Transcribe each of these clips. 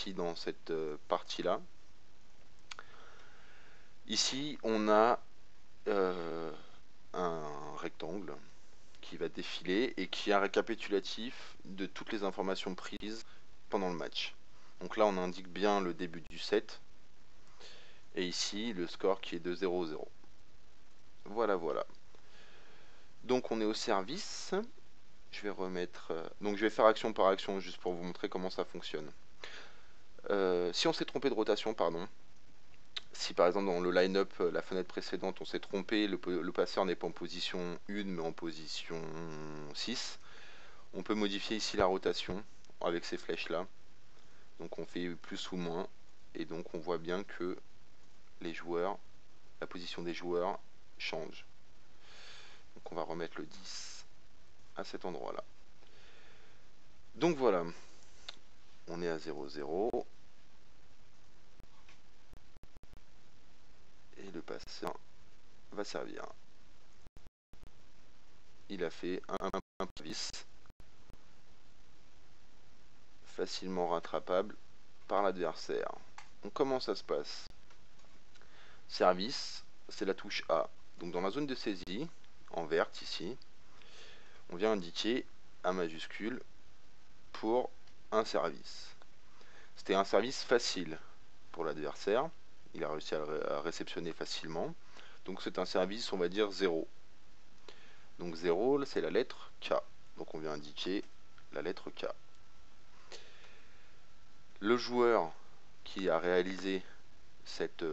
ici dans cette partie-là. Ici, on a un rectangle qui va défiler et qui est un récapitulatif de toutes les informations prises pendant le match. Donc là, on indique bien le début du set. Et ici, le score qui est de 0-0. Voilà, voilà. Donc on est au service. Je vais remettre... donc je vais faire action par action juste pour vous montrer comment ça fonctionne. Si on s'est trompé de rotation, pardon. Si par exemple dans le line-up, la fenêtre précédente, on s'est trompé, le passeur n'est pas en position 1 mais en position 6. On peut modifier ici la rotation avec ces flèches là. Donc on fait plus ou moins. Et donc on voit bien que les joueurs, la position des joueurs change. Donc on va remettre le 10 à cet endroit là. Donc voilà, on est à 0-0. Et le passeur va servir. Il a fait un service facilement rattrapable par l'adversaire. Donc comment ça se passe? Service, c'est la touche A. Donc dans la zone de saisie, en verte ici, on vient indiquer A majuscule pour un service. C'était un service facile pour l'adversaire. Il a réussi à réceptionner facilement. Donc c'est un service, on va dire 0. Donc 0, c'est la lettre K. Donc on vient indiquer la lettre K. Le joueur qui a réalisé cette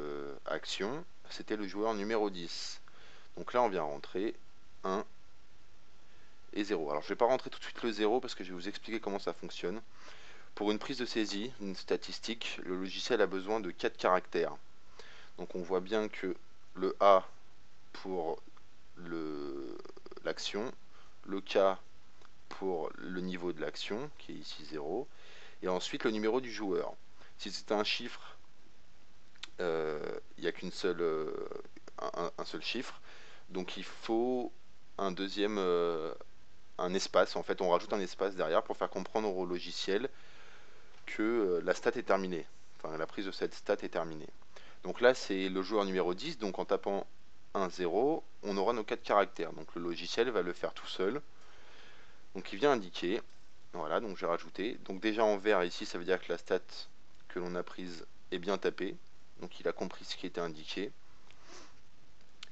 action, c'était le joueur numéro 10. Donc là, on vient rentrer 1 et 0. Alors, je ne vais pas rentrer tout de suite le 0 parce que je vais vous expliquer comment ça fonctionne. Pour une prise de saisie, une statistique, le logiciel a besoin de 4 caractères. Donc, on voit bien que le A pour l'action, le K pour le niveau de l'action, qui est ici 0, et ensuite le numéro du joueur. Si c'est un chiffre, il n'y a qu'une seule, un seul chiffre, donc il faut un deuxième, un espace. En fait, on rajoute un espace derrière pour faire comprendre au logiciel que la stat est terminée. Enfin, la prise de cette stat est terminée. Donc là, c'est le joueur numéro 10, donc en tapant 1-0, on aura nos 4 caractères. Donc le logiciel va le faire tout seul. Donc il vient indiquer, voilà, donc j'ai rajouté. Donc déjà en vert ici, ça veut dire que la stat que l'on a prise est bien tapée. Donc il a compris ce qui était indiqué.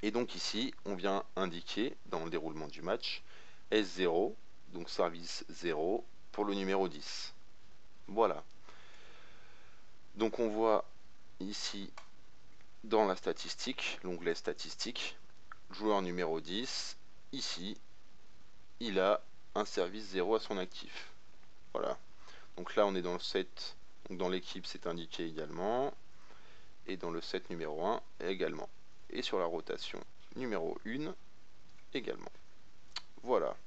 Et donc ici, on vient indiquer dans le déroulement du match S0, donc service 0 pour le numéro 10. Voilà. Donc on voit ici dans la statistique, l'onglet statistique, joueur numéro 10, ici, il a un service 0 à son actif. Voilà. Donc là, on est dans le set, donc dans l'équipe, c'est indiqué également. Et dans le set numéro 1 également. Et sur la rotation numéro 1 également. Voilà.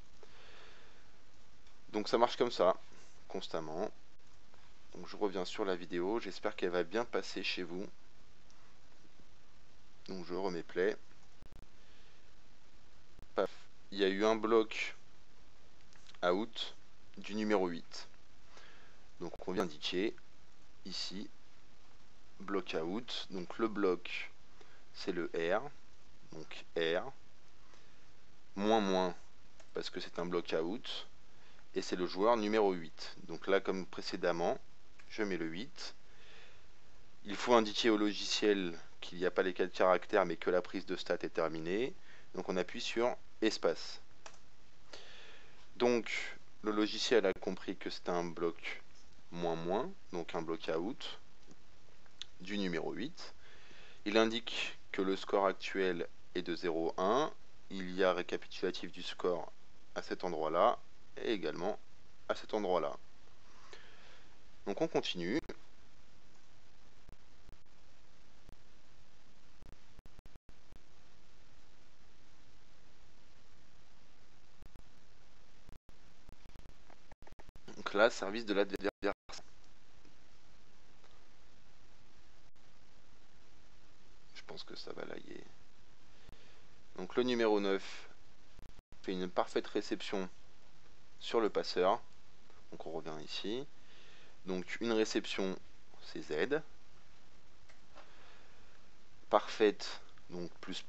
Donc ça marche comme ça, constamment. Donc je reviens sur la vidéo, j'espère qu'elle va bien passer chez vous. Donc je remets play. Paf. Il y a eu un bloc out du numéro 8. Donc on vient indiquer ici bloc out. Donc le bloc c'est le R. Donc R. Moins parce que c'est un bloc out. Et c'est le joueur numéro 8. Donc là, comme précédemment, je mets le 8. Il faut indiquer au logiciel qu'il n'y a pas les 4 caractères, mais que la prise de stat est terminée. Donc on appuie sur espace. Donc le logiciel a compris que c'est un bloc moins, donc un bloc out du numéro 8. Il indique que le score actuel est de 0,1. Il y a récapitulatif du score à cet endroit-là et également à cet endroit-là. Donc on continue. Donc là, service de l'adversaire. Je pense que ça va laguer. Donc le numéro 9 fait une parfaite réception sur le passeur. Donc on revient ici. Donc une réception c'est Z. Parfaite, donc plus,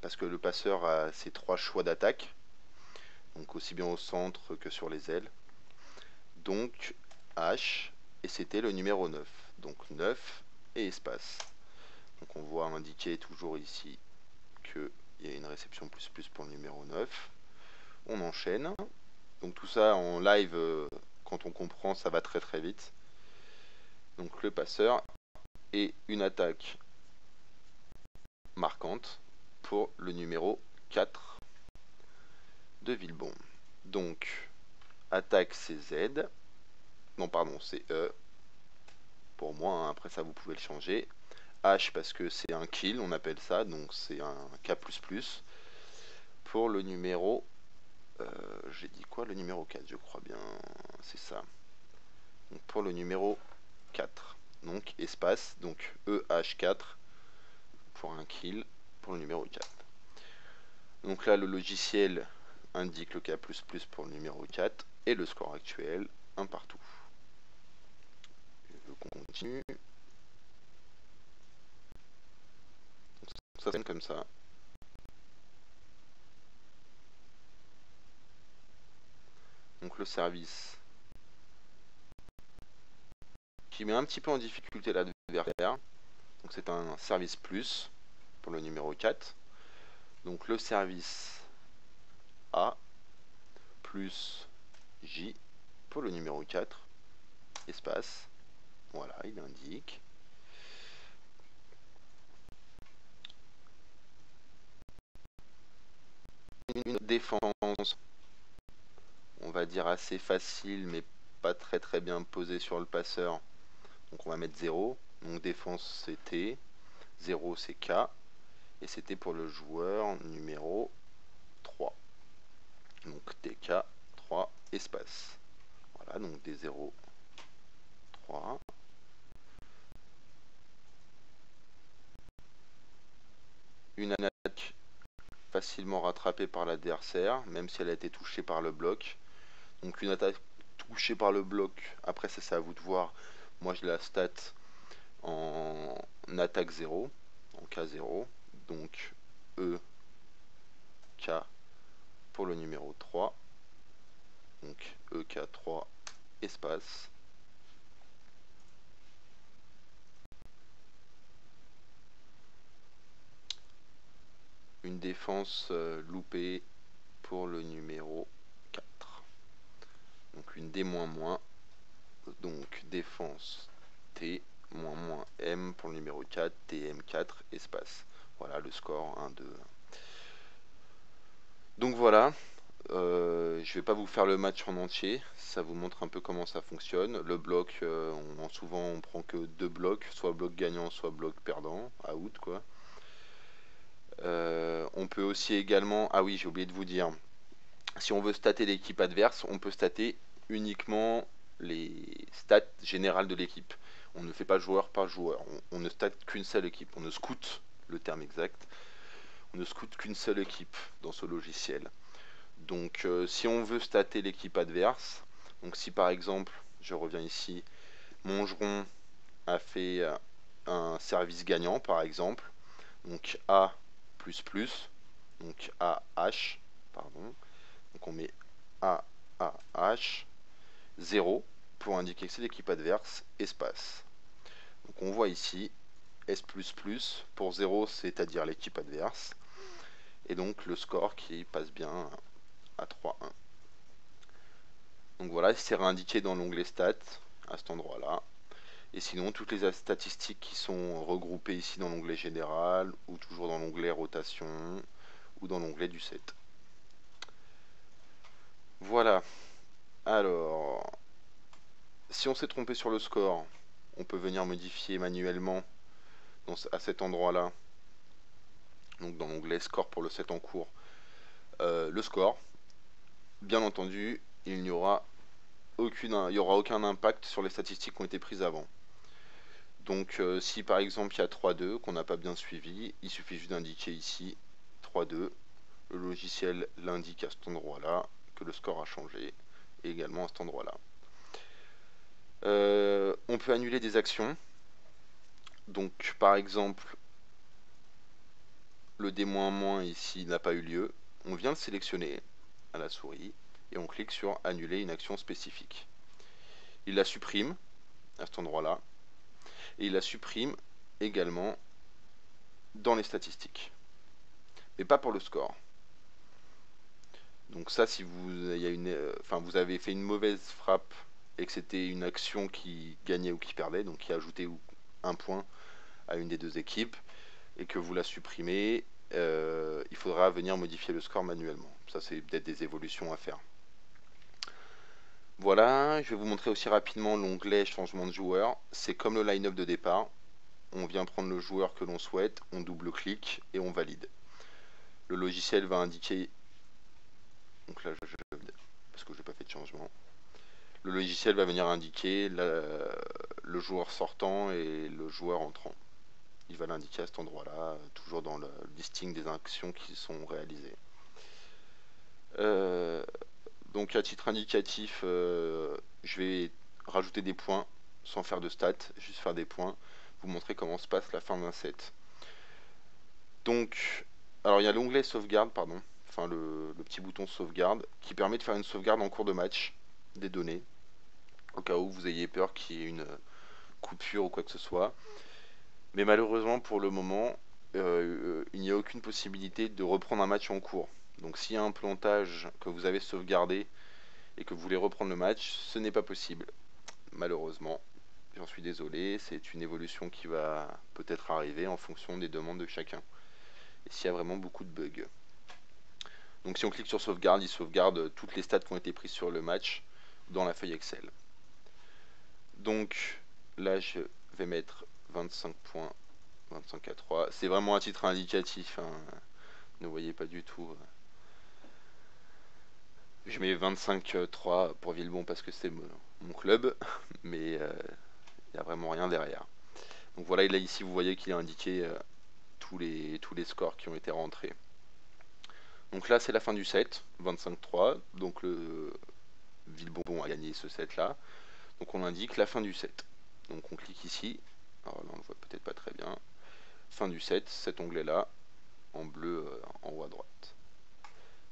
parce que le passeur a ses 3 choix d'attaque, donc aussi bien au centre que sur les ailes. Donc H, et c'était le numéro 9. Donc 9 et espace. Donc on voit indiqué toujours ici qu'il y a une réception plus pour le numéro 9. On enchaîne. Donc tout ça en live, quand on comprend, ça va très très vite. Donc le passeur et une attaque marquante pour le numéro 4 de Villebon. Donc attaque c'est Z. Non pardon, c'est E. Pour moi, hein, après ça vous pouvez le changer. H parce que c'est un kill, on appelle ça, donc c'est un K++. Pour le numéro, j'ai dit quoi, le numéro 4, je crois bien, c'est ça. Donc pour le numéro 4, donc espace, donc EH4 pour un kill pour le numéro 4. Donc là, le logiciel indique le K++ pour le numéro 4 et le score actuel, un partout. Je continue. Ça sonne comme ça. Donc le service qui met un petit peu en difficulté l'adversaire. Donc c'est un service plus pour le numéro 4. Donc le service A plus J pour le numéro 4. Espace. Voilà, il indique. Une défense, on va dire assez facile, mais pas très bien posée sur le passeur. Donc on va mettre 0. Donc défense c'est T, 0 c'est K, et c'était pour le joueur numéro 3. Donc TK 3 espace. Voilà, donc des 0, 3. Une attaque facilement rattrapée par l'adversaire, même si elle a été touchée par le bloc. Donc une attaque touchée par le bloc, après ça c'est à vous de voir. Moi je la stat en attaque 0, en K0. Donc E, K pour le numéro 3. Donc EK3 espace. Une défense loupée pour le numéro 4. Donc une D-, donc défense T-, M pour le numéro 4, TM4 espace. Voilà le score 1, 2. Donc voilà, je vais pas vous faire le match en entier, ça vous montre un peu comment ça fonctionne. Le bloc, souvent on prend que 2 blocs, soit bloc gagnant, soit bloc perdant, out quoi. On peut aussi également, ah oui j'ai oublié de vous dire, si on veut stater l'équipe adverse, on peut stater uniquement les stats générales de l'équipe. On ne fait pas joueur par joueur, on ne state qu'une seule équipe, on ne scoute, le terme exact, on ne scoute qu'une seule équipe dans ce logiciel. Donc si on veut stater l'équipe adverse, donc si par exemple, je reviens ici, Mongeron a fait un service gagnant par exemple, donc A++, donc AH, pardon, donc on met AH 0 pour indiquer que c'est l'équipe adverse, espace. Donc on voit ici S++ pour 0, c'est-à-dire l'équipe adverse, et donc le score qui passe bien à 3-1. Donc voilà, c'est réindiqué dans l'onglet stats à cet endroit-là. Et sinon, toutes les statistiques qui sont regroupées ici dans l'onglet général, ou toujours dans l'onglet rotation, ou dans l'onglet du set. Voilà. Alors, si on s'est trompé sur le score, on peut venir modifier manuellement à cet endroit-là. Donc dans l'onglet score pour le set en cours, le score. Bien entendu, il n'y aura aucun impact sur les statistiques qui ont été prises avant. Donc si par exemple il y a 3-2 qu'on n'a pas bien suivi, il suffit juste d'indiquer ici 3-2. Le logiciel l'indique à cet endroit-là que le score a changé, et également à cet endroit-là. On peut annuler des actions. Donc par exemple, le D-, ici n'a pas eu lieu. On vient le sélectionner à la souris et on clique sur annuler une action spécifique. Il la supprime à cet endroit-là et il la supprime également dans les statistiques, mais pas pour le score. Donc ça, si vous avez fait une mauvaise frappe et que c'était une action qui gagnait ou qui perdait, donc qui ajoutait un point à une des deux équipes, et que vous la supprimez, il faudra venir modifier le score manuellement. Ça, c'est peut-être des évolutions à faire. Voilà, je vais vous montrer aussi rapidement l'onglet changement de joueur. C'est comme le line-up de départ. On vient prendre le joueur que l'on souhaite, on double-clique et on valide. Le logiciel va indiquer... Donc là, parce que je n'ai pas fait de changement. Le logiciel va venir indiquer le joueur sortant et le joueur entrant. Il va l'indiquer à cet endroit-là, toujours dans le listing des actions qui sont réalisées. Donc à titre indicatif, je vais rajouter des points sans faire de stats, juste faire des points, vous montrer comment se passe la fin d'un set. Donc, alors il y a l'onglet sauvegarde, pardon, enfin le petit bouton sauvegarde, qui permet de faire une sauvegarde en cours de match des données, au cas où vous ayez peur qu'il y ait une coupure ou quoi que ce soit. Mais malheureusement, pour le moment, il n'y a aucune possibilité de reprendre un match en cours. Donc s'il y a un plantage que vous avez sauvegardé et que vous voulez reprendre le match, ce n'est pas possible. Malheureusement, j'en suis désolé, c'est une évolution qui va peut-être arriver en fonction des demandes de chacun. Et s'il y a vraiment beaucoup de bugs. Donc si on clique sur sauvegarde, il sauvegarde toutes les stats qui ont été prises sur le match dans la feuille Excel. Donc là, je vais mettre 25 points, 25 à 3. C'est vraiment un titre indicatif, hein. Ne voyez pas du tout. Je mets 25-3 pour Villebon parce que c'est mon club, mais il n'y a vraiment rien derrière. Donc voilà, là ici vous voyez qu'il est indiqué tous les scores qui ont été rentrés. Donc là c'est la fin du set, 25-3, donc le Villebon a gagné ce set là. Donc on indique la fin du set. Donc on clique ici, alors là on le voit peut-être pas très bien. Fin du set, cet onglet là, en bleu en haut à droite.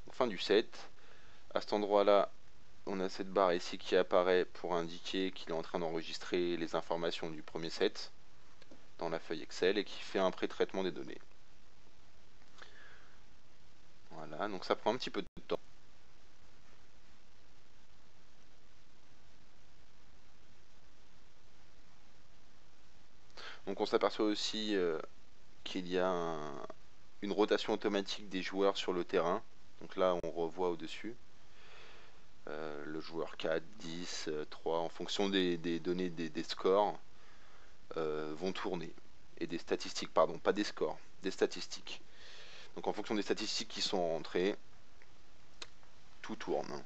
Donc, fin du set, à cet endroit là, on a cette barre ici qui apparaît pour indiquer qu'il est en train d'enregistrer les informations du premier set dans la feuille Excel et qui fait un pré-traitement des données. Voilà, donc ça prend un petit peu de temps. Donc on s'aperçoit aussi qu'il y a une rotation automatique des joueurs sur le terrain. Donc là on revoit au-dessus le joueur 4, 10, 3, en fonction des données des scores, vont tourner. Et des statistiques, pardon, pas des scores, des statistiques. Donc en fonction des statistiques qui sont rentrées, tout tourne.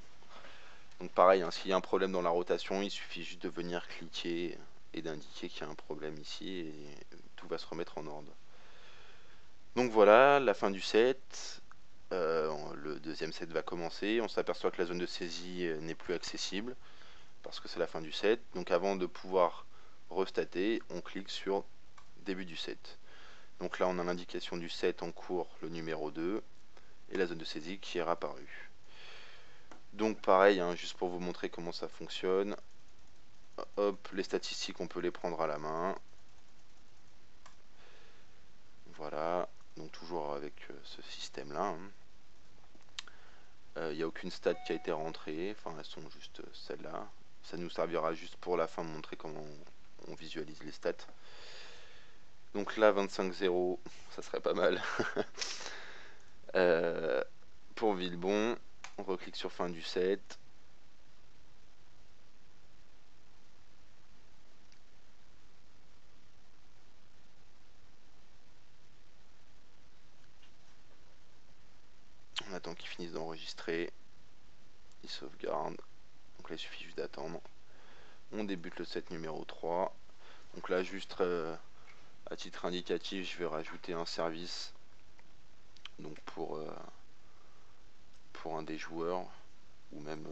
Donc pareil, hein, s'il y a un problème dans la rotation, il suffit juste de venir cliquer et d'indiquer qu'il y a un problème ici et tout va se remettre en ordre. Donc voilà, la fin du set. Le deuxième set va commencer. On s'aperçoit que la zone de saisie n'est plus accessible parce que c'est la fin du set. Donc avant de pouvoir restater, on clique sur début du set. Donc là on a l'indication du set en cours, le numéro 2, et la zone de saisie qui est apparue. Donc pareil, hein, juste pour vous montrer comment ça fonctionne. Hop, les statistiques on peut les prendre à la main. Voilà, donc toujours avec ce système là. Il n'y a aucune stat qui a été rentrée, enfin elles sont juste celles-là. Ça nous servira juste pour la fin de montrer comment on visualise les stats. Donc là 25-0, ça serait pas mal. Pour Villebon, on reclique sur fin du set. On attend qu'il finisse d'enregistrer. Il sauvegarde. Donc là il suffit juste d'attendre. On débute le set numéro 3. Donc là juste à titre indicatif, je vais rajouter un service. Donc pour un des joueurs, ou même